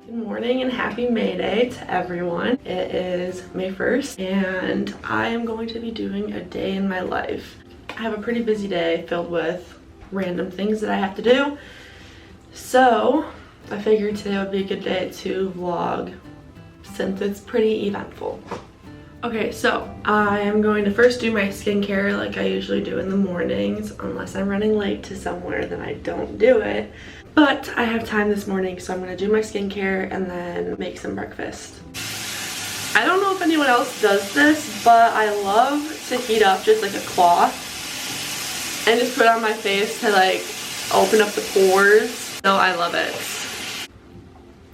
Good morning and happy May Day to everyone. It is May 1st and I am going to be doing a day in my life. I have a pretty busy day filled with random things that I have to do. So I figured today would be a good day to vlog since it's pretty eventful. Okay, so I am going to first do my skincare like I usually do in the mornings. Unless I'm running late to somewhere, then I don't do it. But I have time this morning, so I'm gonna do my skincare and then make some breakfast. I don't know if anyone else does this, but I love to heat up just like a cloth and just put it on my face to like open up the pores. So I love it.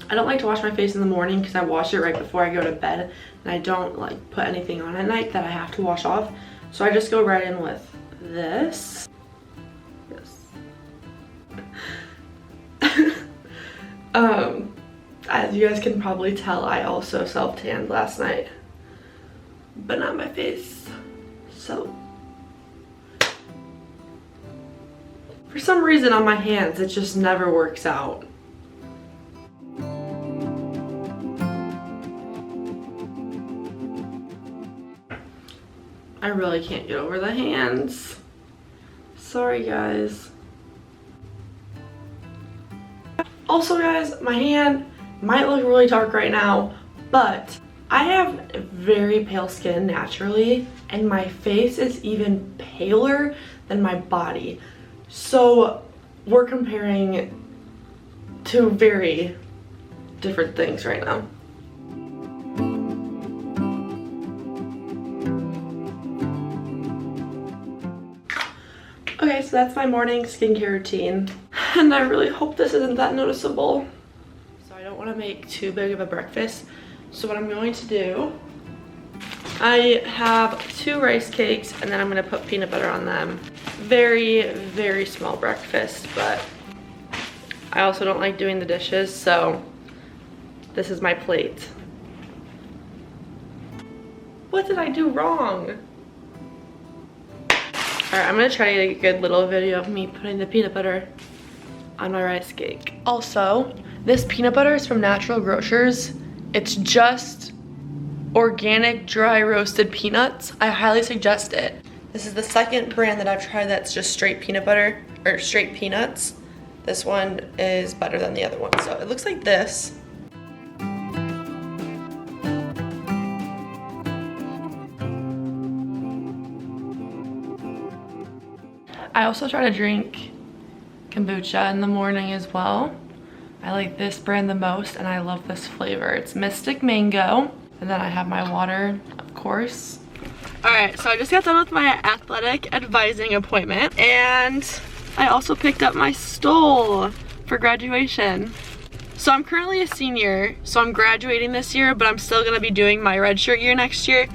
I don't like to wash my face in the morning because I wash it right before I go to bed, and I don't like put anything on at night that I have to wash off. So I just go right in with this. As you guys can probably tell, I also self-tanned last night, but not my face. So for some reason on my hands, it just never works out. I really can't get over the hands. Sorry guys. Also guys, my hand might look really dark right now, but I have very pale skin naturally, and my face is even paler than my body. So we're comparing two very different things right now. Okay, so that's my morning skincare routine, and I really hope this isn't that noticeable. So I don't want to make too big of a breakfast, so what I'm going to do, I have 2 rice cakes and then I'm going to put peanut butter on them. Very, very small breakfast, but I also don't like doing the dishes, so this is my plate. What did I do wrong? Alright, I'm gonna try to get a good little video of me putting the peanut butter on my rice cake. Also, this peanut butter is from Natural Grocers. It's just organic dry roasted peanuts. I highly suggest it. This is the second brand that I've tried that's just straight peanut butter, or straight peanuts. This one is better than the other one. So it looks like this. I also try to drink kombucha in the morning as well. I like this brand the most and I love this flavor. It's Mystic Mango. And then I have my water, of course. Alright, so I just got done with my athletic advising appointment, and I also picked up my stole for graduation. So I'm currently a senior, so I'm graduating this year, but I'm still gonna be doing my red shirt year next year.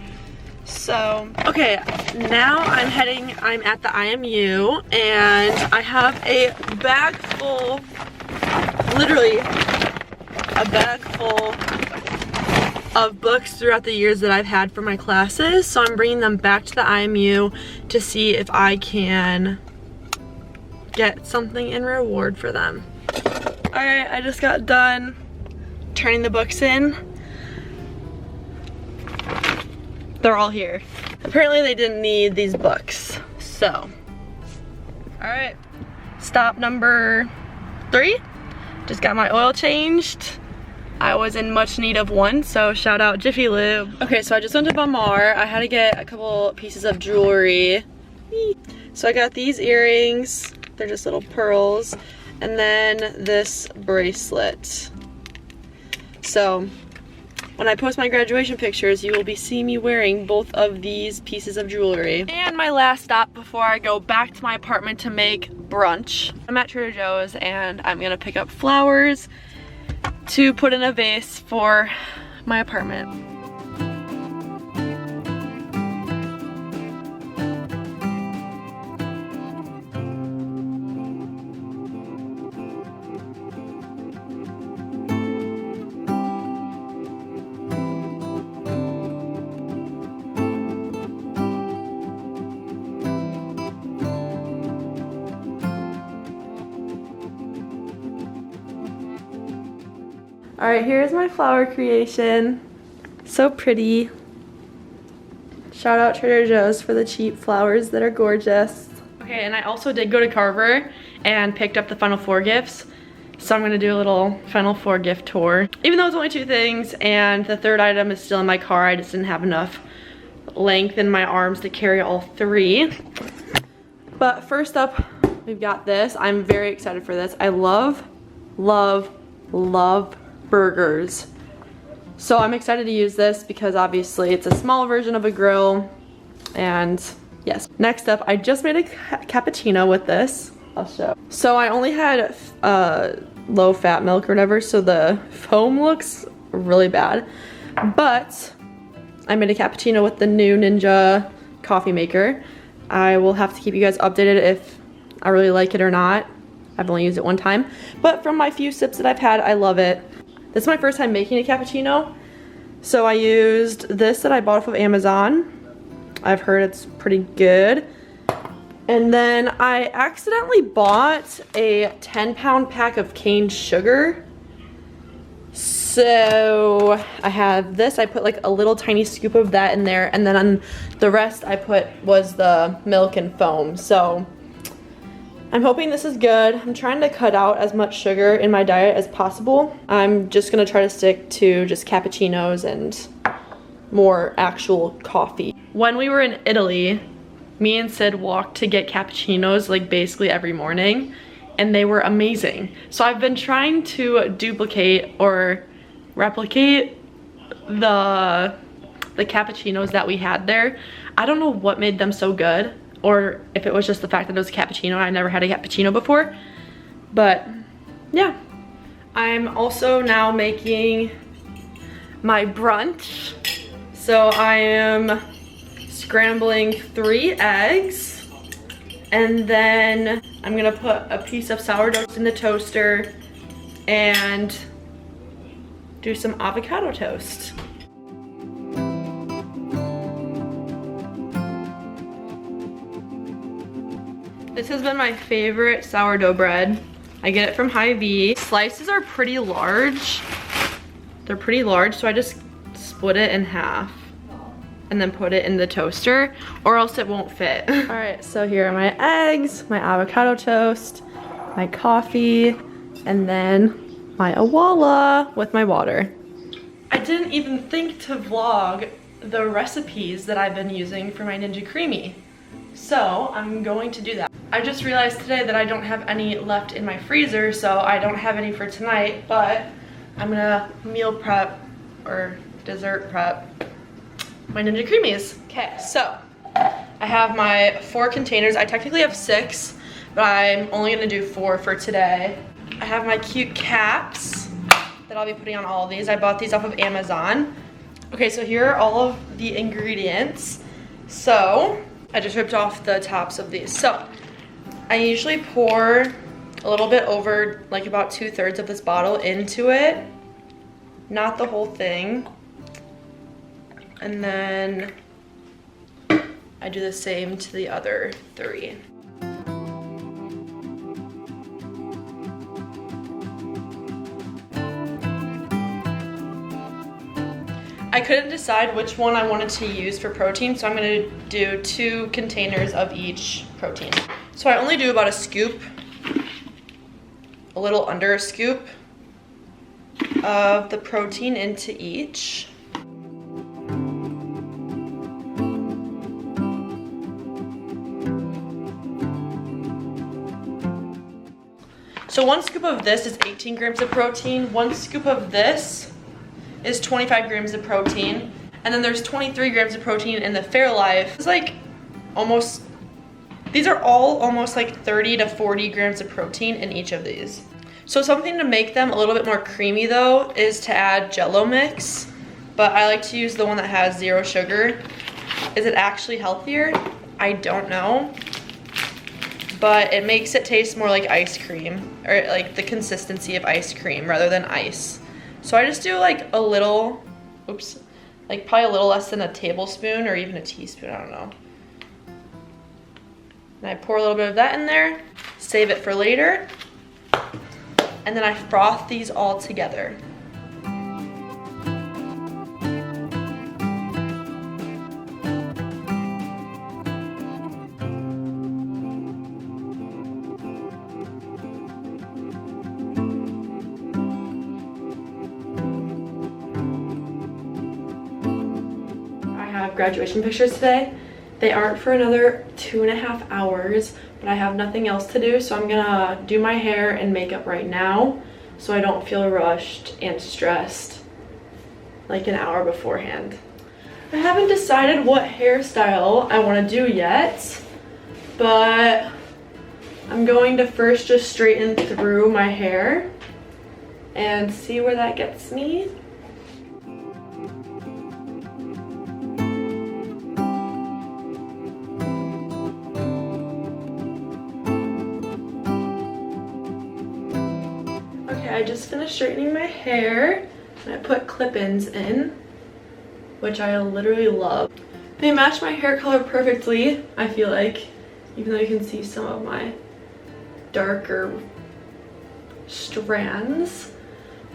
So, okay, now I'm at the IMU, and I have a bag full, literally a bag full of books throughout the years that I've had for my classes. So I'm bringing them back to the IMU to see if I can get something in reward for them. Alright, I just got done turning the books in. They're all here. Apparently they didn't need these books, so. Alright, stop number 3. Just got my oil changed. I was in much need of one, so shout out Jiffy Lube. Okay, so I just went to Bamar. I had to get a couple pieces of jewelry. So I got these earrings. They're just little pearls. And then this bracelet. So when I post my graduation pictures, you will be seeing me wearing both of these pieces of jewelry. And my last stop before I go back to my apartment to make brunch. I'm at Trader Joe's and I'm gonna pick up flowers to put in a vase for my apartment. All right, here's my flower creation. So pretty. Shout out Trader Joe's for the cheap flowers that are gorgeous. Okay, and I also did go to Carver and picked up the Final Four gifts. So I'm gonna do a little Final Four gift tour. Even though it's only 2 things and the 3rd item is still in my car, I just didn't have enough length in my arms to carry all 3. But first up, we've got this. I'm very excited for this. I love, love, love burgers. So I'm excited to use this because obviously it's a small version of a grill. And yes. Next up, I just made a cappuccino with this. I'll show. So I only had low fat milk or whatever, so the foam looks really bad. But I made a cappuccino with the new Ninja coffee maker. I will have to keep you guys updated if I really like it or not. I've only used it 1 time. But from my few sips that I've had, I love it. This is my first time making a cappuccino. So I used this that I bought off of Amazon. I've heard it's pretty good. And then I accidentally bought a 10-pound pack of cane sugar. So I have this, I put like a little tiny scoop of that in there, and then on the rest I put was the milk and foam. So I'm hoping this is good. I'm trying to cut out as much sugar in my diet as possible. I'm just gonna try to stick to just cappuccinos and more actual coffee. When we were in Italy, me and Sid walked to get cappuccinos like basically every morning, and they were amazing. So I've been trying to duplicate or replicate the cappuccinos that we had there. I don't know what made them so good, or if it was just the fact that it was a cappuccino. I never had a cappuccino before, but yeah. I'm also now making my brunch. So I am scrambling 3 eggs, and then I'm gonna put a piece of sourdough in the toaster and do some avocado toast. This has been my favorite sourdough bread. I get it from Hy-Vee. Slices are pretty large. They're pretty large, so I just split it in half and then put it in the toaster, or else it won't fit. All right, so here are my eggs, my avocado toast, my coffee, and then my awala with my water. I didn't even think to vlog the recipes that I've been using for my Ninja Creamy. So I'm going to do that. I just realized today that I don't have any left in my freezer, so I don't have any for tonight, but I'm gonna meal prep or dessert prep my Ninja Creamies. Okay, so I have my 4 containers. I technically have 6, but I'm only gonna do 4 for today. I have my cute caps that I'll be putting on all of these. I bought these off of Amazon. Okay, so here are all of the ingredients. So I just ripped off the tops of these. So I usually pour a little bit over, like about 2/3 of this bottle into it, not the whole thing. And then I do the same to the other 3. I couldn't decide which one I wanted to use for protein, so I'm gonna do 2 containers of each protein. So I only do about a scoop, a little under a scoop of the protein into each. So 1 scoop of this is 18 grams of protein. 1 scoop of this is 25 grams of protein. And then there's 23 grams of protein in the Fairlife. It's like almost, these are all almost like 30 to 40 grams of protein in each of these. So something to make them a little bit more creamy though is to add Jell-O mix. But I like to use the one that has 0 sugar. Is it actually healthier? I don't know. But it makes it taste more like ice cream, or like the consistency of ice cream rather than ice. So I just do like a little, oops, like probably a little less than a tablespoon or even a teaspoon, I don't know. And I pour a little bit of that in there, save it for later, and then I froth these all together. graduation pictures today. They aren't for another 2.5 hours, but I have nothing else to do, so I'm gonna do my hair and makeup right now so I don't feel rushed and stressed like an hour beforehand. I haven't decided what hairstyle I want to do yet, but I'm going to first just straighten through my hair and see where that gets me. Okay, I just finished straightening my hair and I put clip-ins in, which I literally love. They match my hair color perfectly, I feel like, even though you can see some of my darker strands.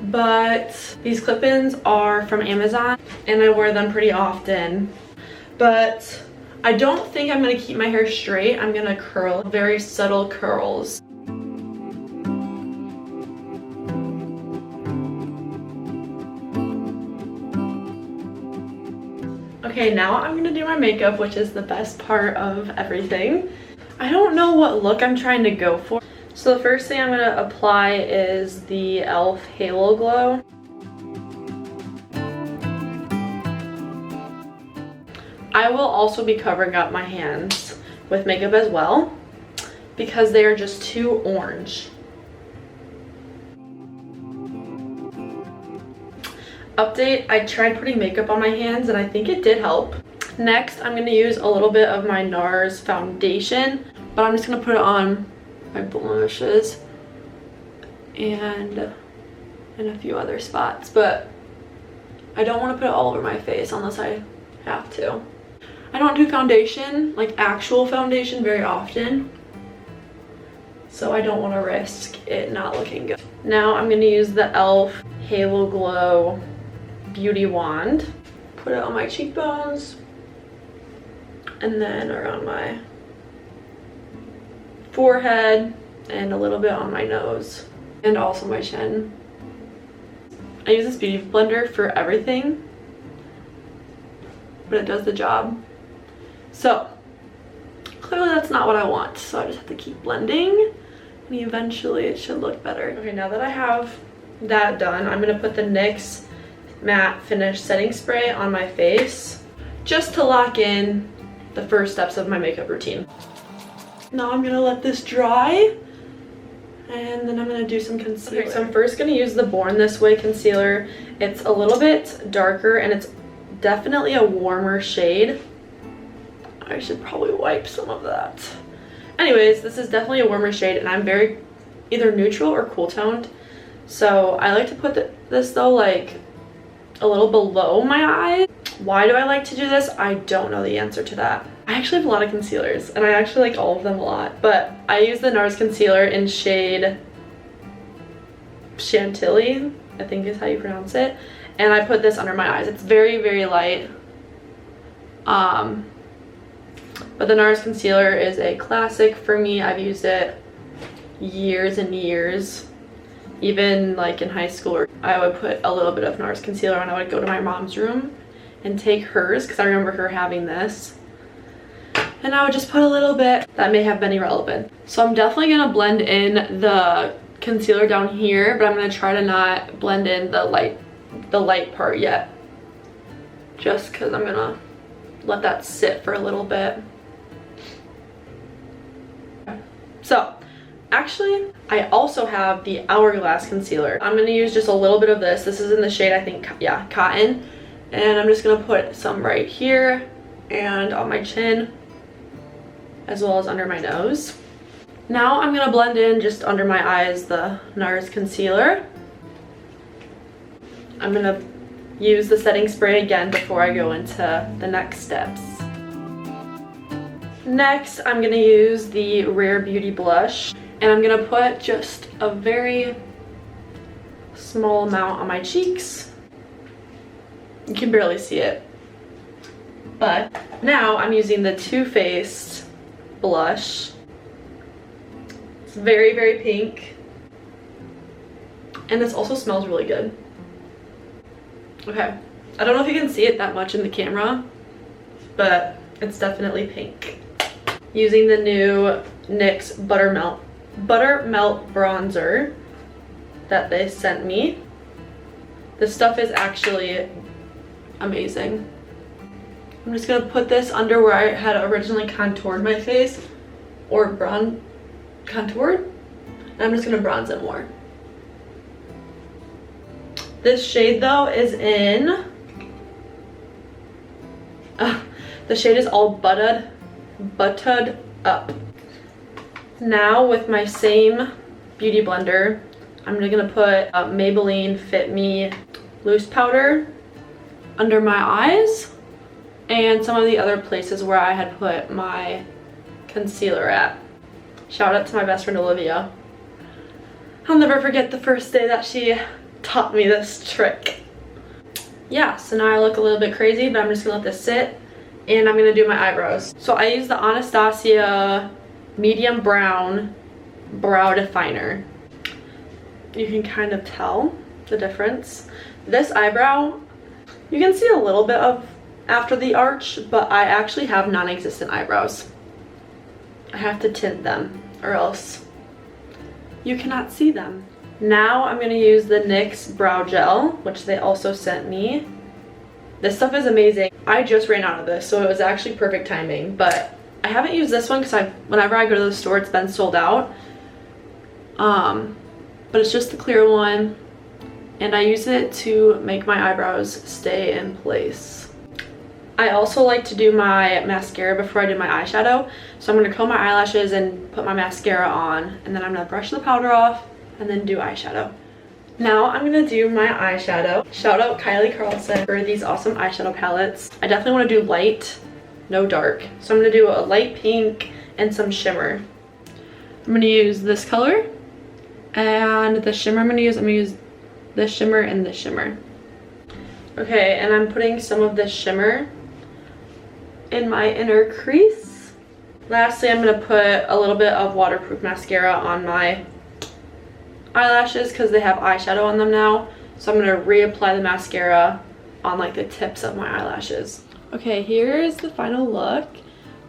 But these clip-ins are from Amazon and I wear them pretty often. But I don't think I'm gonna keep my hair straight. I'm gonna curl, very subtle curls. Okay, now I'm gonna do my makeup, which is the best part of everything. I don't know what look I'm trying to go for. So the first thing I'm gonna apply is the e.l.f. Halo Glow. I will also be covering up my hands with makeup as well because they are just too orange. Update, I tried putting makeup on my hands and I think it did help. Next, I'm going to use a little bit of my NARS foundation, but I'm just going to put it on my blemishes and in a few other spots, but I don't want to put it all over my face unless I have to. I don't do foundation, like actual foundation, very often, so I don't want to risk it not looking good. Now I'm going to use the e.l.f. Halo Glow Beauty Wand. Put it on my cheekbones and then around my forehead and a little bit on my nose and also my chin. I use this beauty blender for everything, but it does the job. So clearly that's not what I want, so I just have to keep blending and eventually it should look better. Okay, now that I have that done, I'm gonna put the NYX Matte Finish Setting Spray on my face just to lock in the first steps of my makeup routine. Now I'm gonna let this dry and then I'm gonna do some concealer. Okay, so I'm first gonna use the Born This Way concealer. It's a little bit darker and it's definitely a warmer shade. I should probably wipe some of that. Anyways, this is definitely a warmer shade and I'm very either neutral or cool toned. So I like to put this though like a little below my eyes. Why do I like to do this? I don't know the answer to that. I actually have a lot of concealers and I actually like all of them a lot, but I use the NARS concealer in shade Chantilly, I think is how you pronounce it, and I put this under my eyes. It's very, very light. But the NARS concealer is a classic for me. I've used it years and years. Even like in high school, I would put a little bit of NARS concealer and I would go to my mom's room and take hers because I remember her having this. And I would just put a little bit. That may have been irrelevant. So I'm definitely gonna blend in the concealer down here, but I'm gonna try to not blend in the light part yet. Just because I'm gonna let that sit for a little bit. So actually, I also have the Hourglass concealer. I'm gonna use just a little bit of this. This is in the shade, I think, yeah, Cotton. And I'm just gonna put some right here and on my chin, as well as under my nose. Now I'm gonna blend in just under my eyes the NARS concealer. I'm gonna use the setting spray again before I go into the next steps. Next, I'm gonna use the Rare Beauty blush, and I'm gonna put just a very small amount on my cheeks. You can barely see it. But now I'm using the Too Faced blush. It's very, very pink. And this also smells really good. Okay, I don't know if you can see it that much in the camera, but it's definitely pink. Using the new NYX Buttermelt bronzer that they sent me. This stuff is actually amazing. I'm just gonna put this under where I had originally contoured my face, or contoured, and I'm just gonna bronze it more. This shade though is in, the shade is all buttered up. Now with my same beauty blender, I'm gonna put Maybelline Fit Me loose powder under my eyes and some of the other places where I had put my concealer at. Shout out to my best friend Olivia. I'll never forget the first day that she taught me this trick. Yeah, so now I look a little bit crazy, but I'm just gonna let this sit and I'm gonna do my eyebrows. So I use the Anastasia medium brown brow definer. You can kind of tell the difference. This eyebrow, you can see a little bit of after the arch, but I actually have non-existent eyebrows. I have to tint them or else you cannot see them. Now I'm gonna use the NYX brow gel, which they also sent me. This stuff is amazing. I just ran out of this, so it was actually perfect timing, but I haven't used this one because whenever I go to the store, it's been sold out. But it's just the clear one, and I use it to make my eyebrows stay in place. I also like to do my mascara before I do my eyeshadow. So I'm gonna comb my eyelashes and put my mascara on, and then I'm gonna brush the powder off and then do eyeshadow. Now I'm gonna do my eyeshadow. Shout out Kylie Carlson for these awesome eyeshadow palettes. I definitely wanna do light, no dark. So I'm gonna do a light pink and some shimmer. I'm gonna use this color, and the shimmer I'm gonna use this shimmer and this shimmer. Okay, and I'm putting some of this shimmer in my inner crease. Lastly, I'm gonna put a little bit of waterproof mascara on my eyelashes because they have eyeshadow on them now. So I'm gonna reapply the mascara on like the tips of my eyelashes. Okay, here's the final look.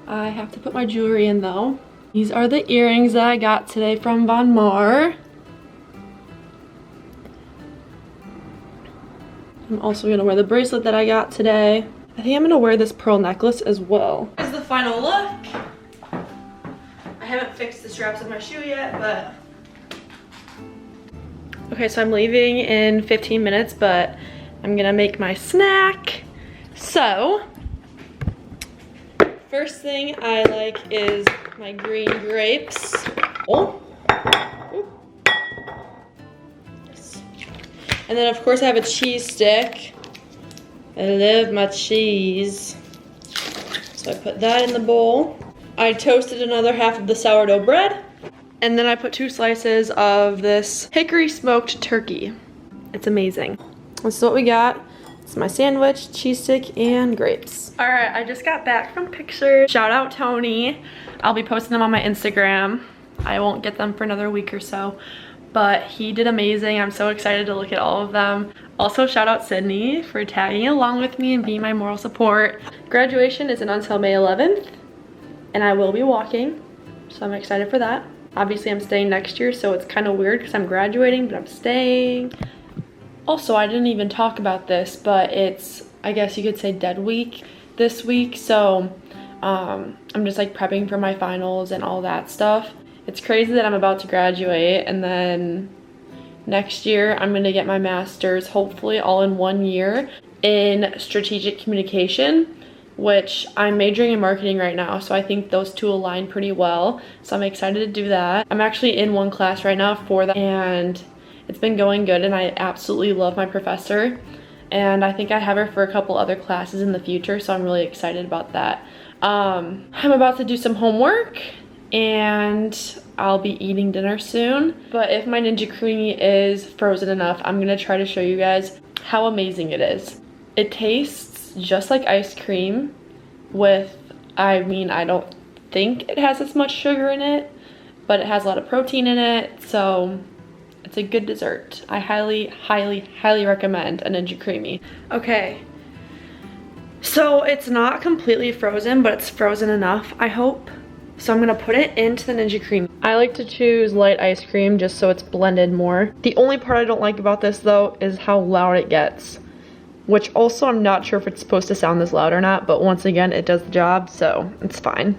I have to put my jewelry in though. These are the earrings that I got today from Von Mar. I'm also gonna wear the bracelet that I got today. I think I'm gonna wear this pearl necklace as well. Here's the final look. I haven't fixed the straps of my shoe yet, but. Okay, so I'm leaving in 15 minutes, but I'm gonna make my snack. So, first thing I like is my green grapes. Oh. And then of course I have a cheese stick. I love my cheese. So I put that in the bowl. I toasted another half of the sourdough bread. And then I put 2 slices of this hickory smoked turkey. It's amazing. This is what we got. It's my sandwich, cheese stick, and grapes. All right, I just got back from pictures. Shout out Tony. I'll be posting them on my Instagram. I won't get them for another week or so, but he did amazing. I'm so excited to look at all of them. Also, shout out Sydney for tagging along with me and being my moral support. Graduation isn't until May 11th, and I will be walking, so I'm excited for that. Obviously, I'm staying next year, so it's kind of weird because I'm graduating, but I'm staying. Also, I didn't even talk about this, but it's, I guess you could say, dead week this week, so I'm just like prepping for my finals and all that stuff. It's crazy that I'm about to graduate, and then next year I'm gonna get my master's, hopefully all in 1 year, in strategic communication, which I'm majoring in marketing right now, so I think those two align pretty well, so I'm excited to do that. I'm actually in 1 class right now for that, and it's been going good, and I absolutely love my professor, and I think I have her for a couple other classes in the future, so I'm really excited about that. I'm about to do some homework, and I'll be eating dinner soon. But if my Ninja Creamy is frozen enough, I'm gonna try to show you guys how amazing it is. It tastes just like ice cream with, I don't think it has as much sugar in it, but it has a lot of protein in it, so it's a good dessert. I highly, highly, highly recommend a Ninja Creamy. Okay, So it's not completely frozen, but it's frozen enough, I hope. So I'm gonna put it into the Ninja Cream. I like to choose light ice cream just so it's blended more. The only part I don't like about this though is how loud it gets, which also I'm not sure if it's supposed to sound this loud or not, but once again, it does the job, so it's fine.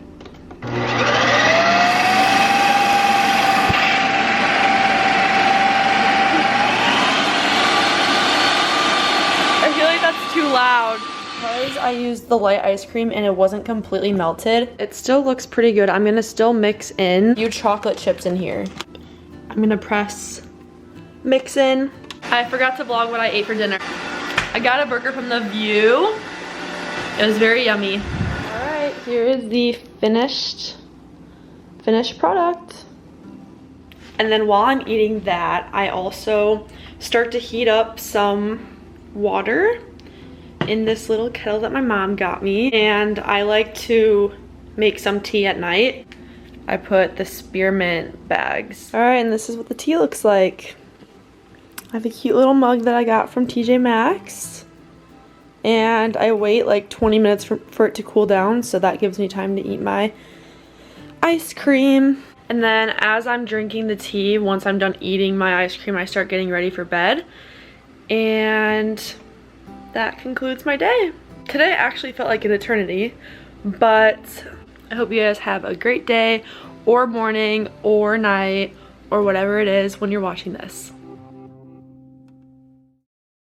I feel like that's too loud. Because I used the light ice cream and it wasn't completely melted, it still looks pretty good. I'm gonna still mix in a few chocolate chips in here. I'm gonna mix in. I forgot to vlog what I ate for dinner. I got a burger from The View. It was very yummy. All right, here is the finished product. And then while I'm eating that, I also start to heat up some water in this little kettle that my mom got me, and I like to make some tea at night. I put the spearmint bags. All right, and this is what the tea looks like. I have a cute little mug that I got from TJ Maxx, and I wait like 20 minutes for it to cool down, so that gives me time to eat my ice cream. And then as I'm drinking the tea, once I'm done eating my ice cream, I start getting ready for bed, and that concludes my day. Today actually felt like an eternity, but I hope you guys have a great day or morning or night or whatever it is when you're watching this.